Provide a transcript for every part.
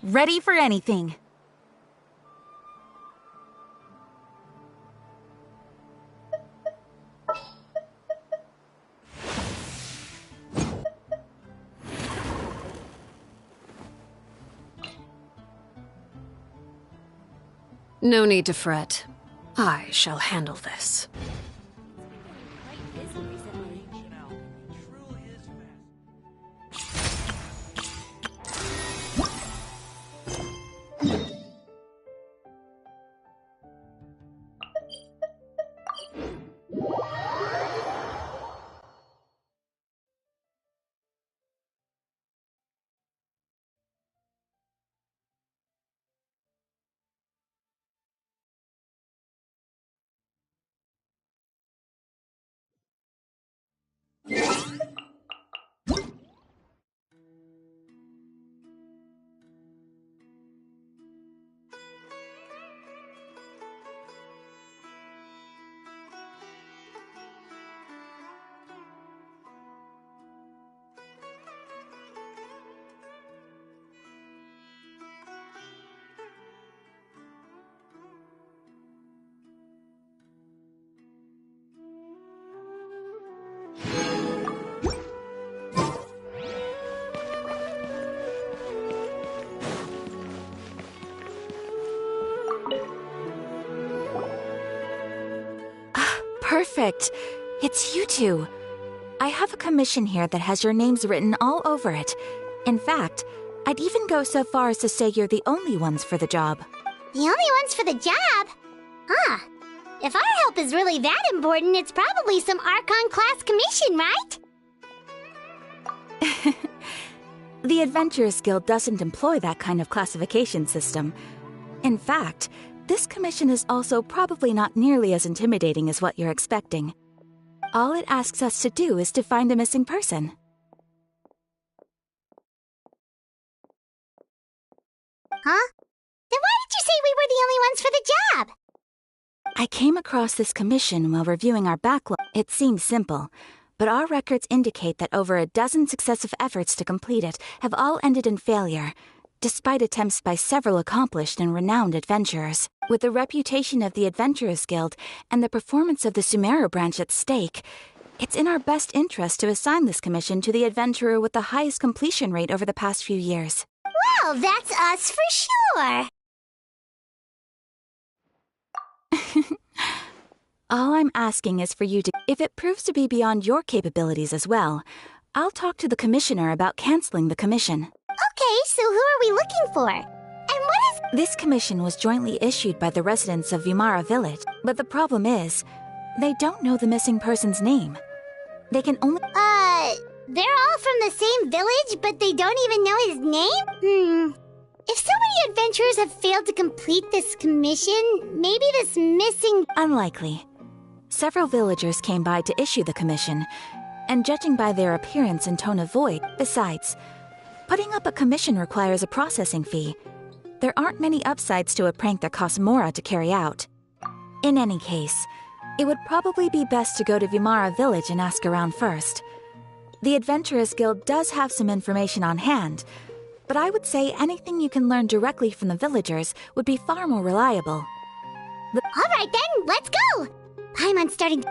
Ready for anything. No need to fret. I shall handle this. Perfect. It's you two. I have a commission here that has your names written all over it. In fact, I'd even go so far as to say you're the only ones for the job. The only ones for the job? Huh. If our help is really that important, it's probably some Archon class commission, right? The Adventurers Guild doesn't employ that kind of classification system. In fact, this commission is also probably not nearly as intimidating as what you're expecting. All it asks us to do is to find a missing person. Huh? Then why did you say we were the only ones for the job? I came across this commission while reviewing our backlog. It seems simple, but our records indicate that over a dozen successive efforts to complete it have all ended in failure, despite attempts by several accomplished and renowned adventurers. With the reputation of the Adventurers Guild and the performance of the Sumeru branch at stake, it's in our best interest to assign this commission to the adventurer with the highest completion rate over the past few years. Well, that's us for sure. All I'm asking is for you to... If it proves to be beyond your capabilities as well, I'll talk to the commissioner about canceling the commission. Okay, so who are we looking for? And what is... This commission was jointly issued by the residents of Vimara Village, but the problem is, they don't know the missing person's name. They can only... They're all from the same village, but they don't even know his name? If so many adventurers have failed to complete this commission, maybe this missing... Unlikely. Several villagers came by to issue the commission, and judging by their appearance and tone of voice, besides, putting up a commission requires a processing fee. There aren't many upsides to a prank that costs Mora to carry out. In any case, it would probably be best to go to Vimara Village and ask around first. The Adventurers Guild does have some information on hand, but I would say anything you can learn directly from the villagers would be far more reliable. All right then, let's go! Paimon's starting...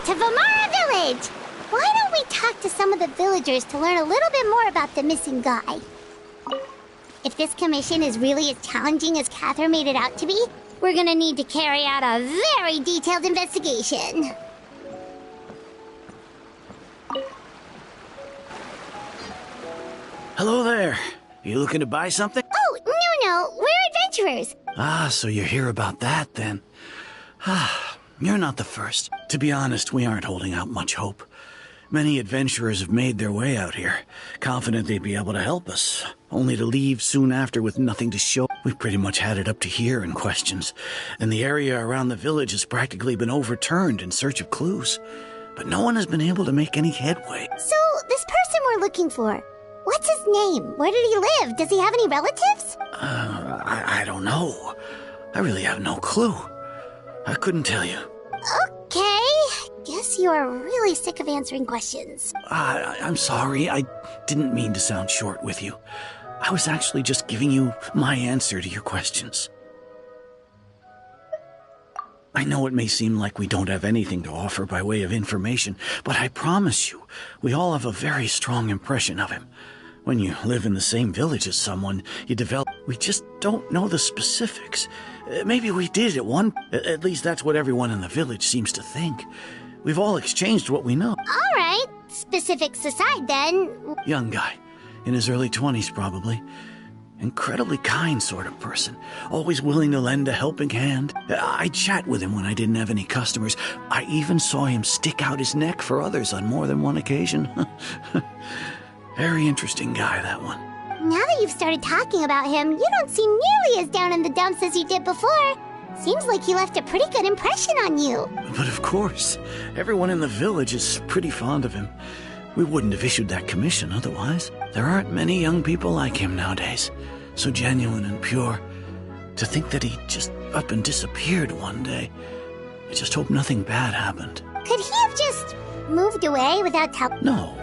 to Vimara Village! Why don't we talk to some of the villagers to learn a little bit more about the missing guy? If this commission is really as challenging as Cather made it out to be, we're gonna need to carry out a very detailed investigation. Hello there. You looking to buy something? Oh, no, we're adventurers. Ah, so you're here about that then. You're not the first. To be honest, we aren't holding out much hope. Many adventurers have made their way out here, confident they'd be able to help us, only to leave soon after with nothing to show. We've pretty much had it up to here in questions, and the area around the village has practically been overturned in search of clues. But no one has been able to make any headway. So, this person we're looking for, what's his name? Where did he live? Does he have any relatives? I don't know. I really have no clue. I couldn't tell you. Okay. Guess you are really sick of answering questions. I'm sorry. I didn't mean to sound short with you. I was actually just giving you my answer to your questions. I know it may seem like we don't have anything to offer by way of information, but I promise you, we all have a very strong impression of him. When you live in the same village as someone, you develop... We just don't know the specifics. Maybe we did at one... At least that's what everyone in the village seems to think. We've all exchanged what we know. All right. Specifics aside, then. Young guy. In his early 20s, probably. Incredibly kind sort of person. Always willing to lend a helping hand. I'd chat with him when I didn't have any customers. I even saw him stick out his neck for others on more than one occasion. Very interesting guy, that one. Now that you've started talking about him, you don't seem nearly as down in the dumps as you did before. Seems like he left a pretty good impression on you. But of course, everyone in the village is pretty fond of him. We wouldn't have issued that commission otherwise. There aren't many young people like him nowadays. So genuine and pure. To think that he just up and disappeared one day. I just hope nothing bad happened. Could he have just moved away without telling? No,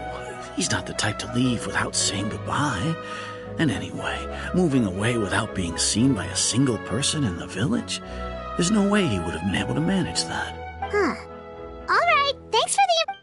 he's not the type to leave without saying goodbye. And anyway, moving away without being seen by a single person in the village? There's no way he would have been able to manage that. Huh. All right, thanks for the...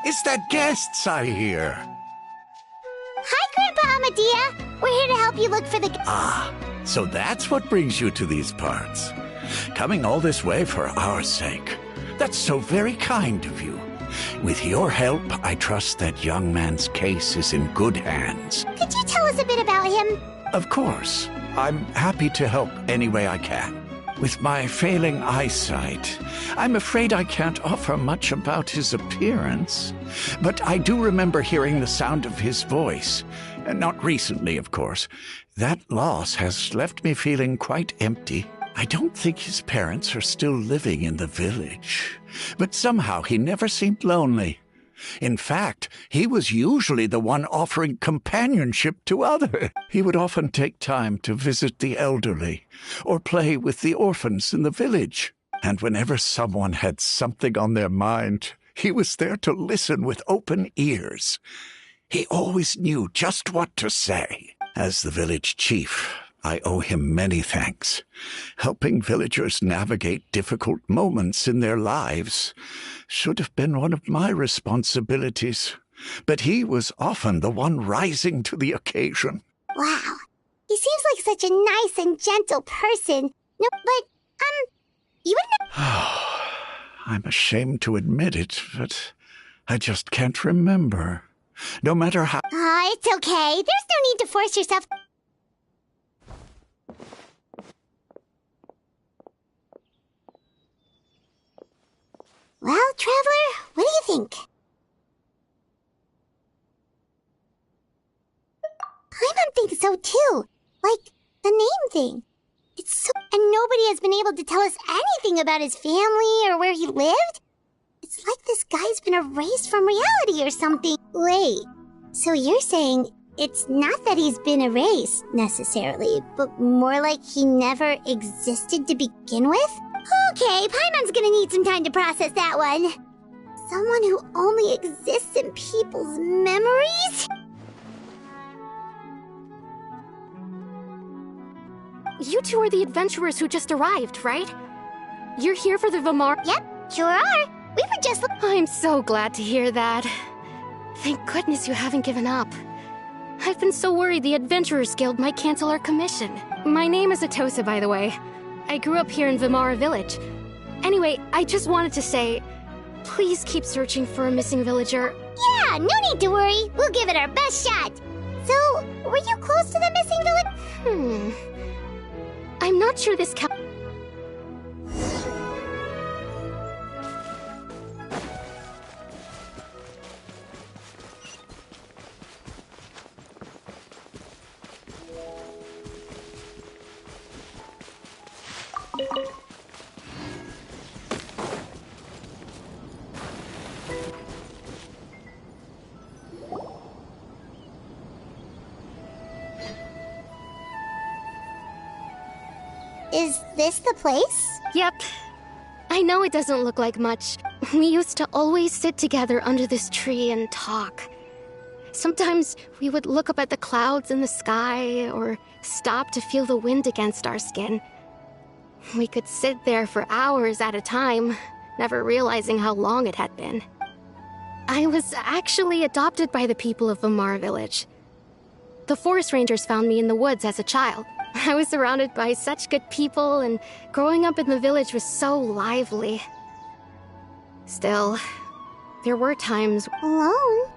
It's the guests I hear. Hi, Grandpa Amadea. We're here to help you look for the... Ah, so that's what brings you to these parts. Coming all this way for our sake. That's so very kind of you. With your help, I trust that young man's case is in good hands. Could you tell us a bit about him? Of course. I'm happy to help any way I can. With my failing eyesight, I'm afraid I can't offer much about his appearance. But I do remember hearing the sound of his voice. Not recently, of course. That loss has left me feeling quite empty. I don't think his parents are still living in the village. But somehow he never seemed lonely. In fact, he was usually the one offering companionship to others. He would often take time to visit the elderly or play with the orphans in the village. And whenever someone had something on their mind, he was there to listen with open ears. He always knew just what to say. As the village chief, I owe him many thanks. Helping villagers navigate difficult moments in their lives should have been one of my responsibilities. But he was often the one rising to the occasion. Wow. He seems like such a nice and gentle person. No, but, you wouldn't... I'm ashamed to admit it, but I just can't remember. No matter how... It's okay. There's no need to force yourself... Well, Traveler, what do you think? Paimon thinks so too. Like, the name thing. It's so... And nobody has been able to tell us anything about his family or where he lived. It's like this guy's been erased from reality or something. Wait, so you're saying it's not that he's been erased, necessarily, but more like he never existed to begin with? Okay, Paimon's gonna need some time to process that one. Someone who only exists in people's memories? You two are the adventurers who just arrived, right? You're here for the Vamar... Yep, sure are. We were just... I'm so glad to hear that. Thank goodness you haven't given up. I've been so worried the Adventurers Guild might cancel our commission. My name is Atosa, by the way. I grew up here in Vimara Village. Anyway, I just wanted to say, please keep searching for a missing villager. Yeah, no need to worry. We'll give it our best shot. So, were you close to the missing village? I'm not sure this Is this the place? Yep. I know it doesn't look like much. We used to always sit together under this tree and talk. Sometimes we would look up at the clouds in the sky, or stop to feel the wind against our skin. We could sit there for hours at a time, never realizing how long it had been. I was actually adopted by the people of Vimara Village. The forest rangers found me in the woods as a child. I was surrounded by such good people, and growing up in the village was so lively. Still, there were times... Alone?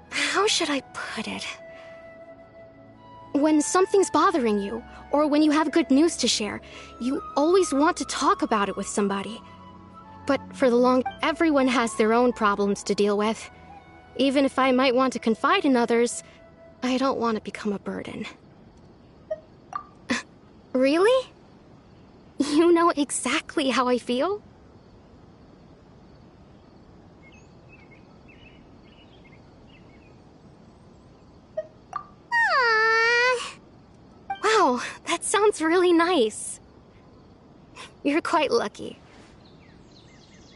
How should I put it? When something's bothering you, or when you have good news to share, you always want to talk about it with somebody. But for the long... everyone has their own problems to deal with. Even if I might want to confide in others, I don't want to become a burden. Really? You know exactly how I feel? Aww. Wow, that sounds really nice. You're quite lucky.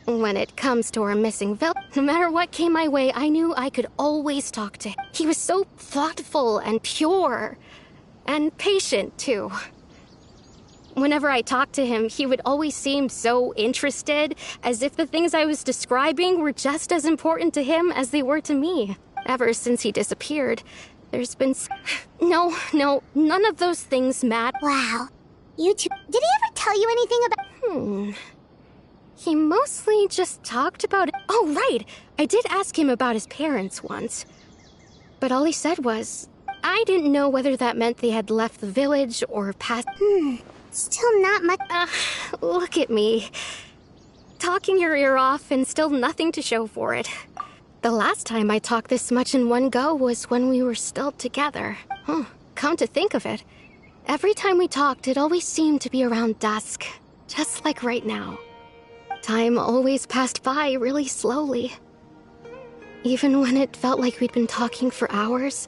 When it comes to our missing villager, no matter what came my way, I knew I could always talk to him. He was so thoughtful and pure, and patient, too. Whenever I talked to him, he would always seem so interested, as if the things I was describing were just as important to him as they were to me. Ever since he disappeared, there's been... No, none of those things matter. Wow. You two... Did he ever tell you anything about... He mostly just talked about it. Oh, right! I did ask him about his parents once. But all he said was, I didn't know whether that meant they had left the village or passed... Still not much... Look at me. Talking your ear off and still nothing to show for it. The last time I talked this much in one go was when we were still together. Come to think of it, every time we talked, it always seemed to be around dusk. Just like right now. Time always passed by really slowly. Even when it felt like we'd been talking for hours,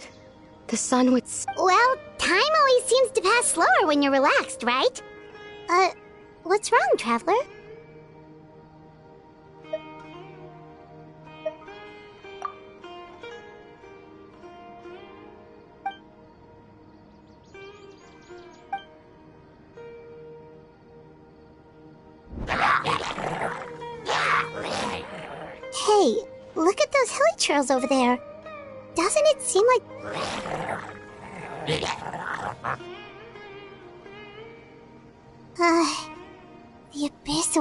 the sun would... Well, time always seems to pass slower when you're relaxed, right? What's wrong, Traveler? Hey, look at those hilly trails over there. Doesn't it seem like... the abyss...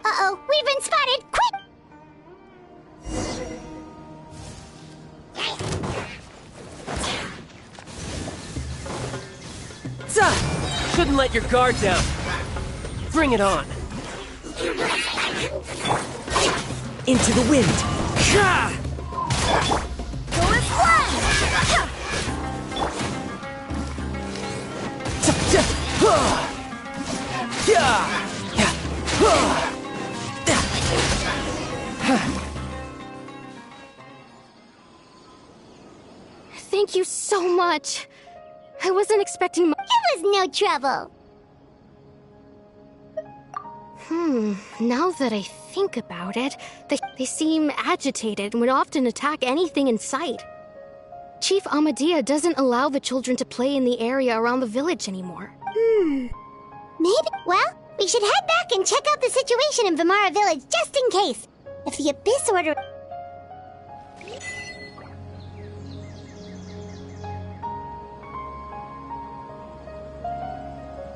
Uh-oh, we've been spotted! Quick! Shouldn't let your guard down. Bring it on. Into the wind. Go as one! Thank you so much. I wasn't expecting much. It was no trouble. Now that I think about it, they seem agitated and would often attack anything in sight. Chief Amadea doesn't allow the children to play in the area around the village anymore. Maybe... Well, We should head back and check out the situation in Vimara Village just in case. If the Abyss Order...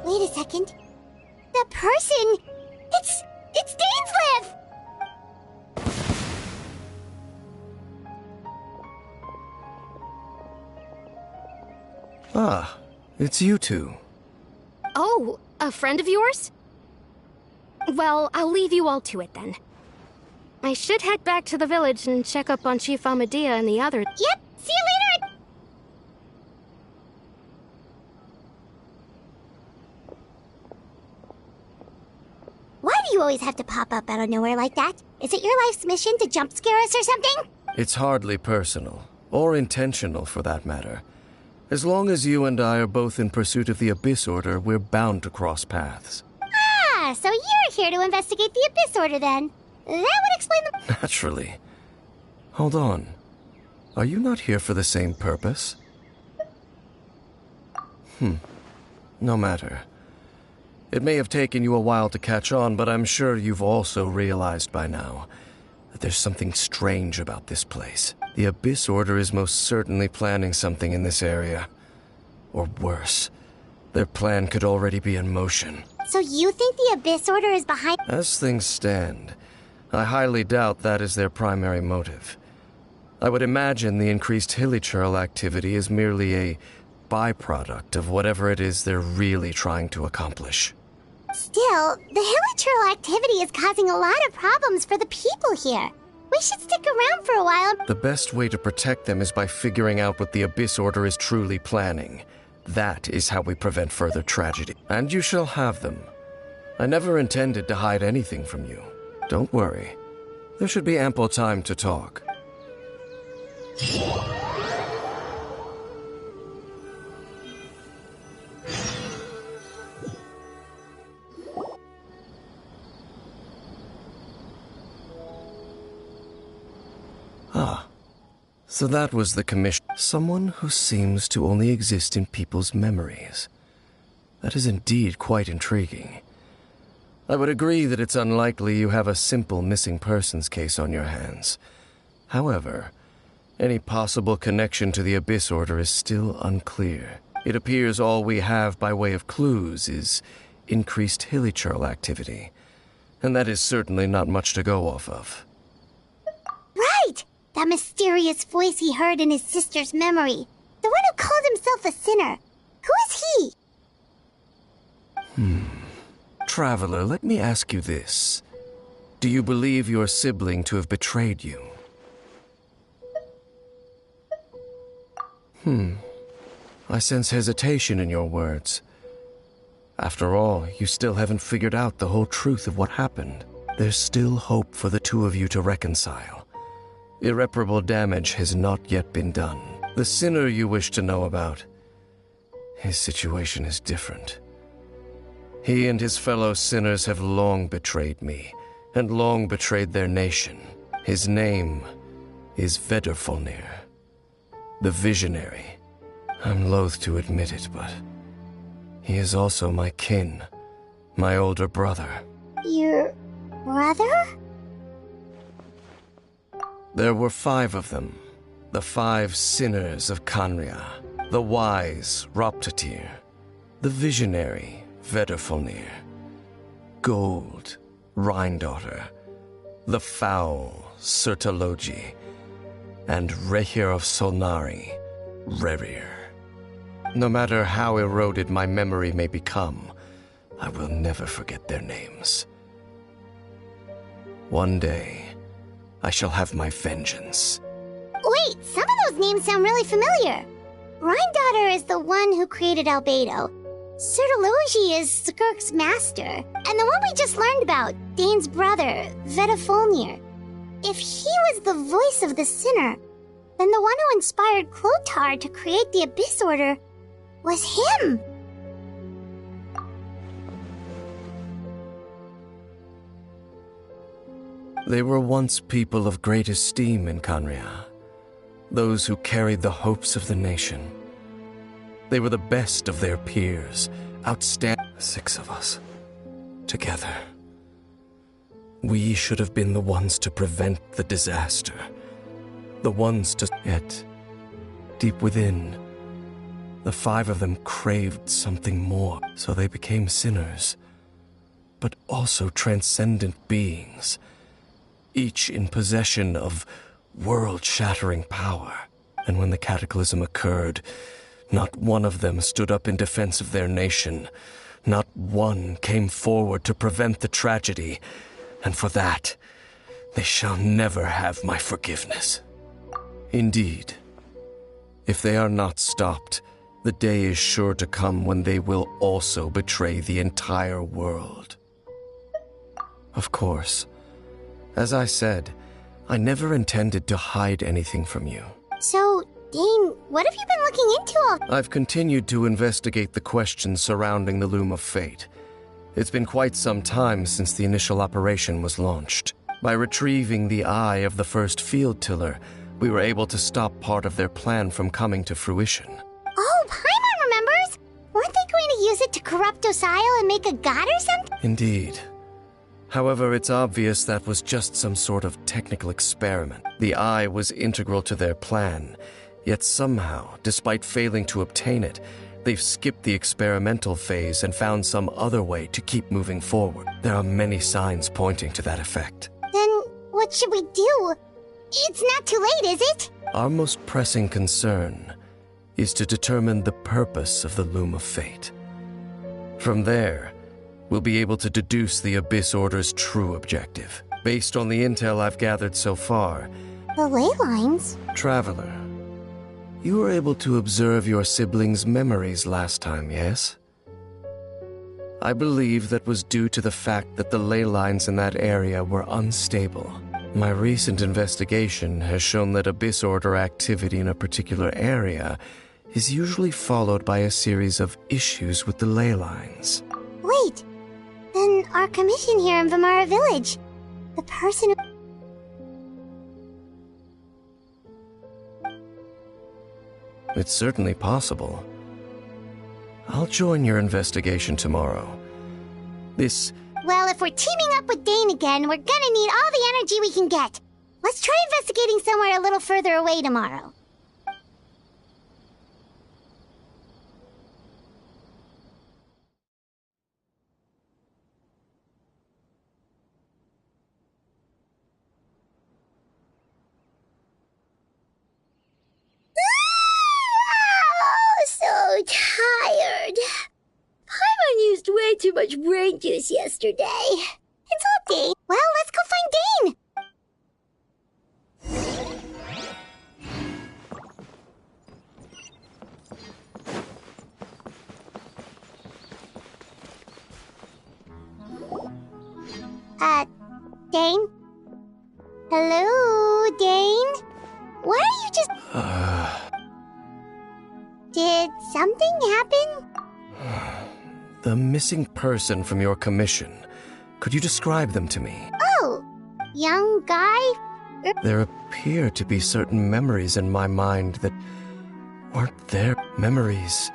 Wait a second. The person... It's Dainsleif! Ah, it's you two. Oh, a friend of yours? Well, I'll leave you all to it then. I should head back to the village and check up on Chief Amadea and the others. Yep, see you later! Why do you always have to pop up out of nowhere like that? Is it your life's mission to jump scare us or something? It's hardly personal, or intentional for that matter. As long as you and I are both in pursuit of the Abyss Order, we're bound to cross paths. Ah, so you're here to investigate the Abyss Order then. That would explain the... Naturally. Hold on. Are you not here for the same purpose? No matter. It may have taken you a while to catch on, but I'm sure you've also realized by now that there's something strange about this place. The Abyss Order is most certainly planning something in this area. Or worse, their plan could already be in motion. So you think the Abyss Order is behind... As things stand, I highly doubt that is their primary motive. I would imagine the increased hilichurl activity is merely a byproduct of whatever it is they're really trying to accomplish. Still, the hilichurl activity is causing a lot of problems for the people here. We should stick around for a while. The best way to protect them is by figuring out what the Abyss Order is truly planning. That is how we prevent further tragedy. And you shall have them. I never intended to hide anything from you. Don't worry. There should be ample time to talk. Ah, so that was the commission. Someone who seems to only exist in people's memories. That is indeed quite intriguing. I would agree that it's unlikely you have a simple missing persons case on your hands. However, any possible connection to the Abyss Order is still unclear. It appears all we have by way of clues is increased hilichurl activity, and that is certainly not much to go off of. Right! That mysterious voice he heard in his sister's memory. The one who called himself a sinner. Who is he? Traveler, let me ask you this. Do you believe your sibling to have betrayed you? I sense hesitation in your words. After all, you still haven't figured out the whole truth of what happened. There's still hope for the two of you to reconcile. Irreparable damage has not yet been done. The sinner you wish to know about, his situation is different. He and his fellow sinners have long betrayed me, and long betrayed their nation. His name is Vedrfolnir, the Visionary. I'm loath to admit it, but he is also my kin, my older brother. Your brother? There were 5 of them, the 5 sinners of Khaenri'ah, the wise Roptatyr, the visionary Vedrfolnir, Gold, Rhine-daughter, the foul Sertologi, and Rehir of Solnari, Rerir. No matter how eroded my memory may become, I will never forget their names. One day, I shall have my vengeance. Wait, some of those names sound really familiar. Rhine-daughter is the one who created Albedo. Sertologi is Skirk's master. And the one we just learned about, Dane's brother, Vedrfolnir. If he was the voice of the sinner, then the one who inspired Clothar to create the Abyss Order was him. They were once people of great esteem in Khaenri'ah, those who carried the hopes of the nation. They were the best of their peers, outstanding. 6 of us. together. We should have been the ones to prevent the disaster. The ones to... Yet, deep within, the 5 of them craved something more, so they became sinners, but also transcendent beings, each in possession of world-shattering power. And when the cataclysm occurred, not one of them stood up in defense of their nation. Not one came forward to prevent the tragedy, and for that, they shall never have my forgiveness. Indeed, if they are not stopped, the day is sure to come when they will also betray the entire world. Of course, as I said, I never intended to hide anything from you. So, Dane, what have you been looking into all? I've continued to investigate the questions surrounding the Loom of Fate. It's been quite some time since the initial operation was launched. By retrieving the eye of the first field tiller, we were able to stop part of their plan from coming to fruition. Oh, Paimon remembers! Weren't they going to use it to corrupt Osial and make a god or something? Indeed. However, it's obvious that was just some sort of technical experiment. The eye was integral to their plan, yet somehow, despite failing to obtain it, they've skipped the experimental phase and found some other way to keep moving forward. There are many signs pointing to that effect. Then, what should we do? It's not too late, is it? Our most pressing concern is to determine the purpose of the Loom of Fate. From there, we'll be able to deduce the Abyss Order's true objective. Based on the intel I've gathered so far... The ley lines? Traveler, you were able to observe your siblings' memories last time, yes? I believe that was due to the fact that the ley lines in that area were unstable. My recent investigation has shown that Abyss Order activity in a particular area is usually followed by a series of issues with the ley lines. Wait, then our commission here in Vimara Village, the person who... It's certainly possible. I'll join your investigation tomorrow. Well, if we're teaming up with Dane again, we're gonna need all the energy we can get. Let's try investigating somewhere a little further away tomorrow. So tired. Paimon used way too much brain juice yesterday. It's all Dane. Well, let's go find Dane. Dane? Hello, Dane? Why are you just... Did something happen? The missing person from your commission. Could you describe them to me? Oh, young guy? There appear to be certain memories in my mind that weren't there. Memories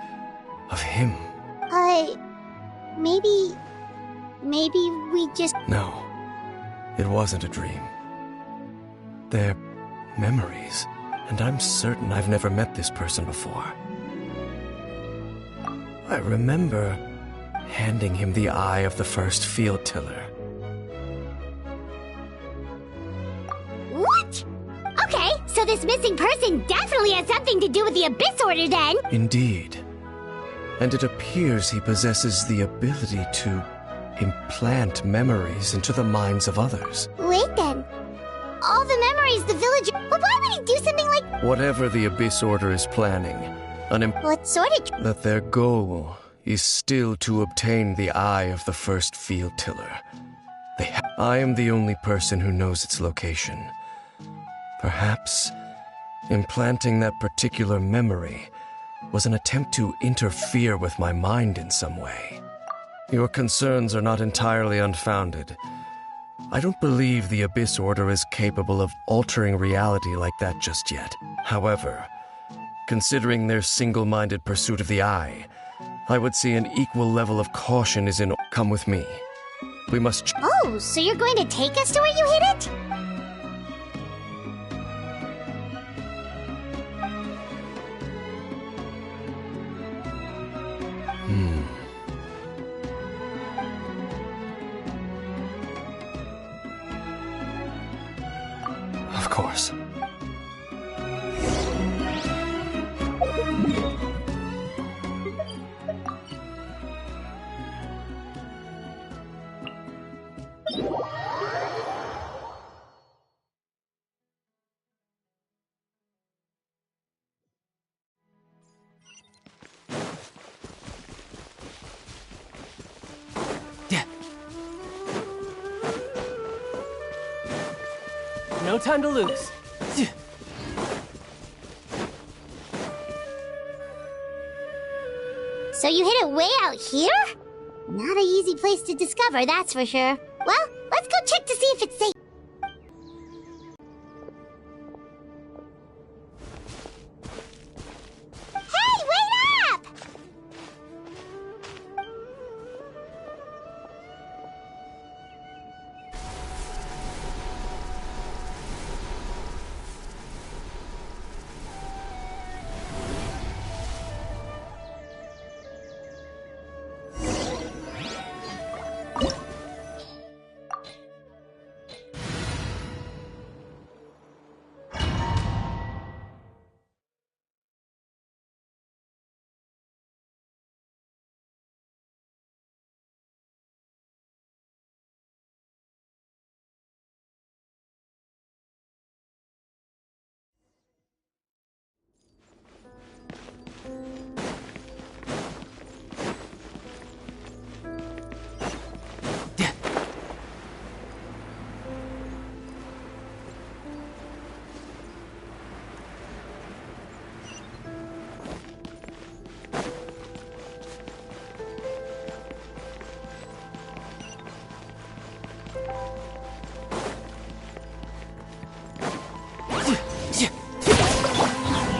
of him. Maybe we just... No, it wasn't a dream. They're memories, and I'm certain I've never met this person before. I remember handing him the eye of the first field tiller. What? Okay, so this missing person definitely has something to do with the Abyss Order then! Indeed. And it appears he possesses the ability to implant memories into the minds of others. Wait then. All the memories the villager... But why would he do something like... Whatever the Abyss Order is planning, What sort of... that their goal is still to obtain the eye of the first field tiller. I am the only person who knows its location. Perhaps implanting that particular memory was an attempt to interfere with my mind in some way. Your concerns are not entirely unfounded. I don't believe the Abyss Order is capable of altering reality like that just yet. However, considering their single-minded pursuit of the eye, I would say an equal level of caution is in... Come with me. we must... Oh, so you're going to take us to where you hid it? Of course. No time to lose. So you hid it way out here? Not an easy place to discover, that's for sure. Well, let's go check to see if it's safe. Hey, wait up!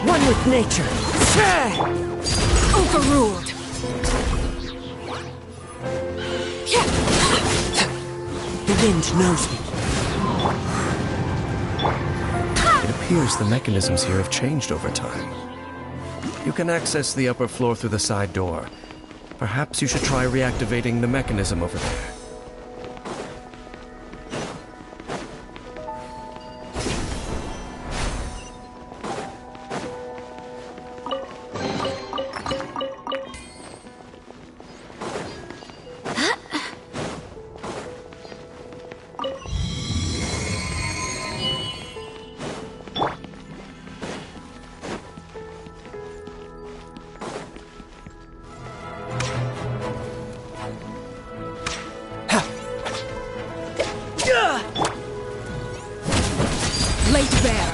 One with nature. Overruled. The wind knows me. It appears the mechanisms here have changed over time. You can access the upper floor through the side door. Perhaps you should try reactivating the mechanism over there. Laid bare.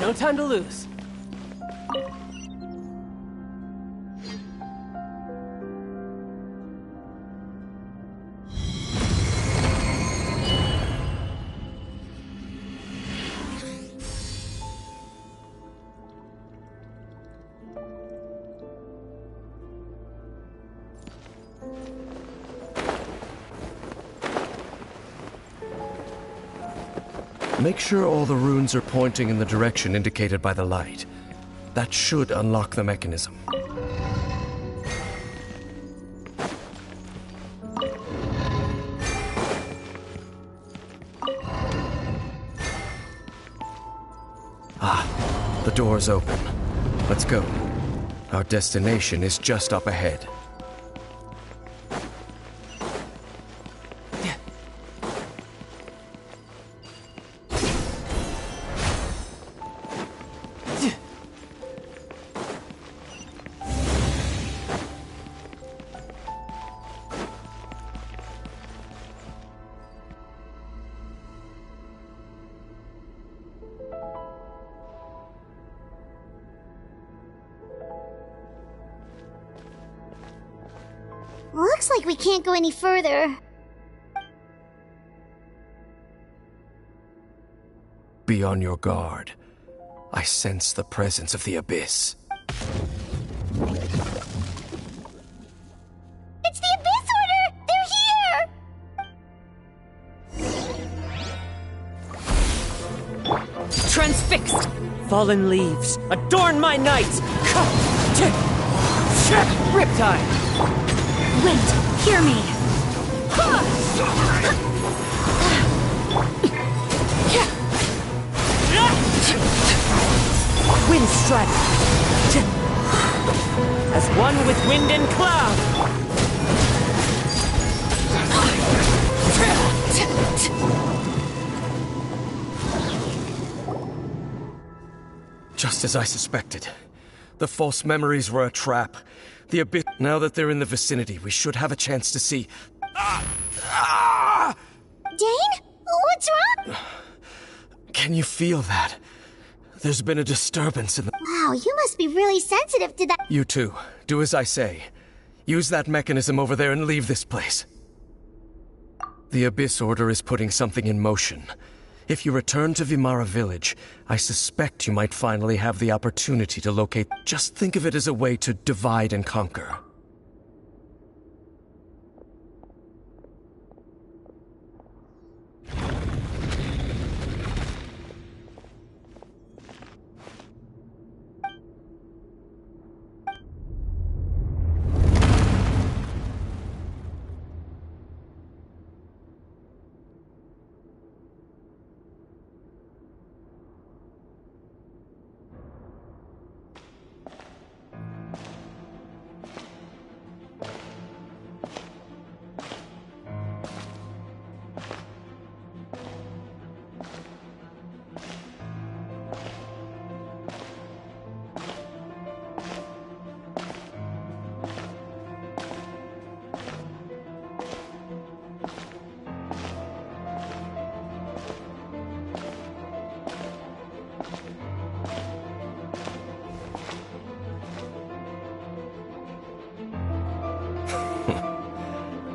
No time to lose. Make sure all the runes are pointing in the direction indicated by the light. That should unlock the mechanism. Ah, the door's open. Let's go. Our destination is just up ahead. Looks like we can't go any further. be on your guard. I sense the presence of the Abyss. It's the Abyss Order! They're here! Transfixed! Fallen leaves, adorn my night! Riptide! Wait, hear me. Wind strike! As one with wind and cloud! Just as I suspected. The false memories were a trap. The Abyss... Now that they're in the vicinity, we should have a chance to see... Dane? What's wrong? Can you feel that? There's been a disturbance in the... Wow, you must be really sensitive to that. You too. Do as I say. Use that mechanism over there and leave this place. The Abyss Order is putting something in motion. If you return to Vimara Village, I suspect you might finally have the opportunity to locate... Just think of it as a way to divide and conquer.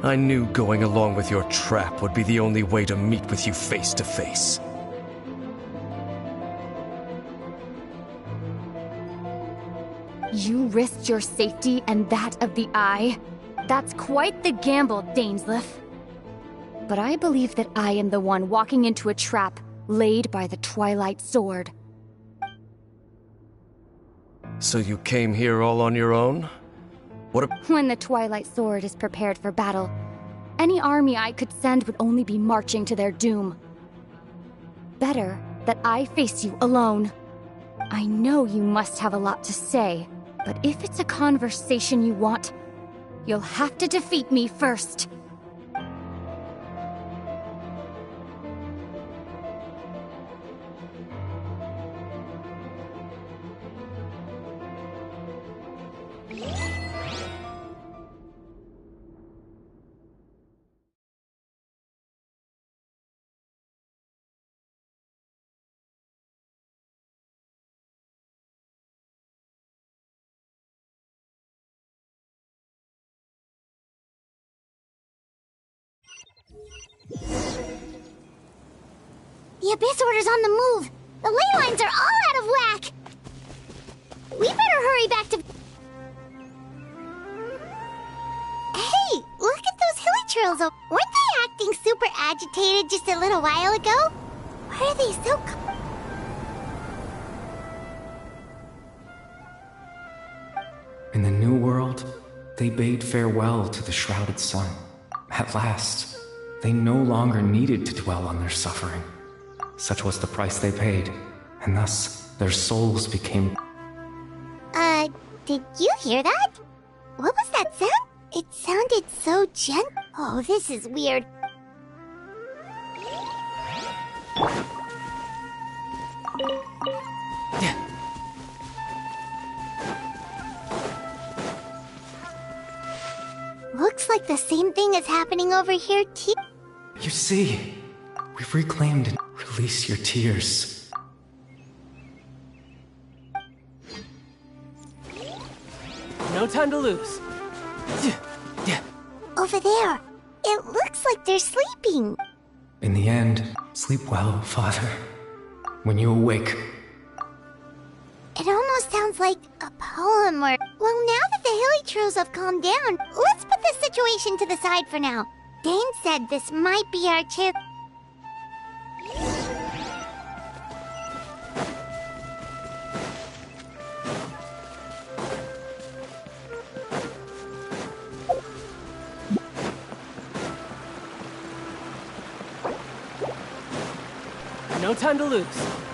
I knew going along with your trap would be the only way to meet with you face to face. You risked your safety and that of the Eye? That's quite the gamble, Dainsleif. But I believe that I am the one walking into a trap laid by the Twilight Sword. So you came here all on your own? When the Twilight Sword is prepared for battle, any army I could send would only be marching to their doom. Better that I face you alone. I know you must have a lot to say, but if it's a conversation you want, you'll have to defeat me first. The Abyss Order's on the move. The ley lines are all out of whack. We better hurry back to... Hey, look at those hilly trails. Weren't they acting super agitated just a little while ago? Why are they so... In the New World, they bade farewell to the shrouded sun. At last, they no longer needed to dwell on their suffering. Such was the price they paid, and thus their souls became... Did you hear that? What was that sound? It sounded so gentle. Oh, this is weird. Looks like the same thing is happening over here, too. You see, we've reclaimed and release your tears. No time to lose. Over there. It looks like they're sleeping. In the end, sleep well, Father. When you awake, It almost sounds like a poem or... Well, now that the hilly trolls have calmed down, let's put this situation to the side for now. Dane said this might be our chance. No time to lose.